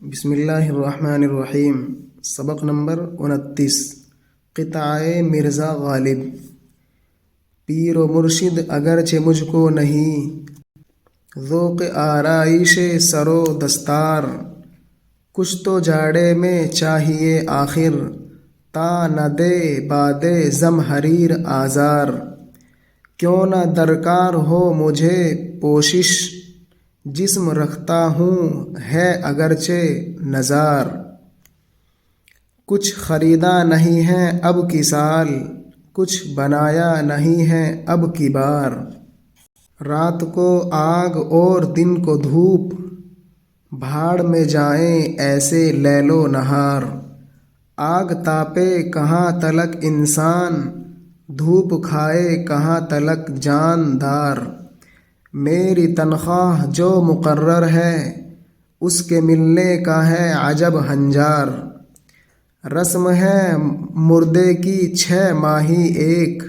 بسم اللہ الرحمن الرحیم۔ سبق نمبر 29، قطعہ مرزا غالب۔ پیر و مرشد اگرچہ مجھ کو نہیں، ذوق آرائش سر و دستار، کچھ تو جاڑے میں چاہیے آخر، تا نہ دے باد زمہریر آزار۔ کیوں نہ درکار ہو مجھے پوشش، جسم رکھتا ہوں ہے اگرچہ نزار۔ کچھ خریدا نہیں ہے اب کی سال، کچھ بنایا نہیں ہے اب کی بار۔ رات کو آگ اور دن کو دھوپ، بھاڑ میں جائیں ایسے لیل و نہار۔ آگ تاپے کہاں تلک انسان، دھوپ کھائے کہاں تلک جاندار۔ میری تنخواہ جو مقرر ہے، اس کے ملنے کا ہے عجب ہنجار۔ رسم ہے مردے کی 6 ماہی ایک،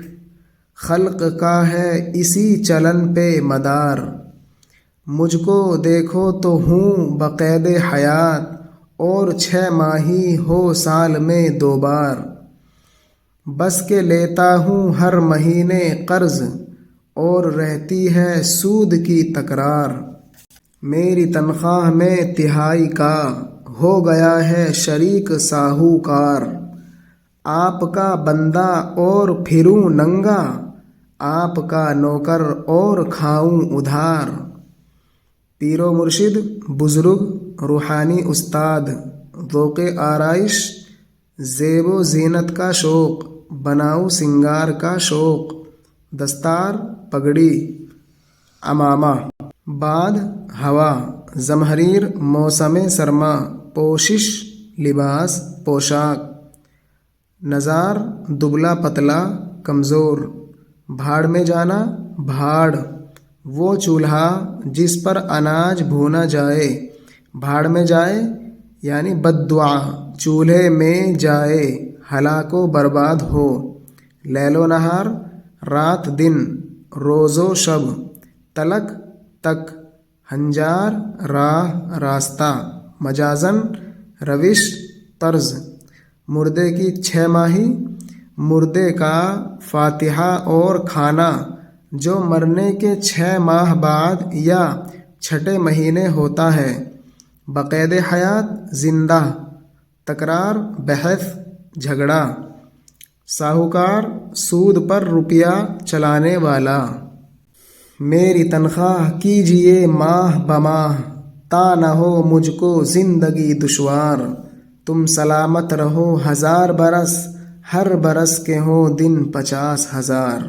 خلق کا ہے اسی چلن پہ مدار۔ مجھ کو دیکھو تو ہوں بقید حیات، اور 6 ماہی ہو سال میں 2 بار۔ بس کے لیتا ہوں ہر مہینے قرض، اور رہتی ہے سود کی تکرار۔ میری تنخواہ میں تہائی کا، ہو گیا ہے شریک ساہوکار۔ آپ کا بندہ اور پھروں ننگا، آپ کا نوکر اور کھاؤں ادھار۔ پیر و مرشد بزرگ روحانی استاد، ذوق آرائش زیب و زینت کا شوق، بناؤ سنگار کا شوق، دستار پگڑی عمامہ، باد ہوا، زمہریر موسم سرما، پوشش لباس پوشاک، نزار دبلا پتلا کمزور، بھاڑ میں جانا بھاڑ وہ چولہا جس پر اناج بھونا جائے۔ بھاڑ میں جائے یعنی بددعا، چولہے میں جائے ہلاک و برباد ہو۔ لیل و نہار رات دن، روز و شب، تلک تک، ہنجار راہ راستہ، مجازاً روش طرز۔ مردے کی 6 ماہی، مردے کا فاتحہ اور کھانا جو مرنے کے 6 ماہ بعد یا 6 مہینے ہوتا ہے۔ بقید حیات زندہ، تکرار بحث جھگڑا، ساہوکار سود پر روپیہ چلانے والا۔ میری تنخواہ کیجیے ماہ بماہ، تا نہ ہو مجھ کو زندگی دشوار۔ تم سلامت رہو 1000 برس، ہر برس کے ہوں دن 50,000۔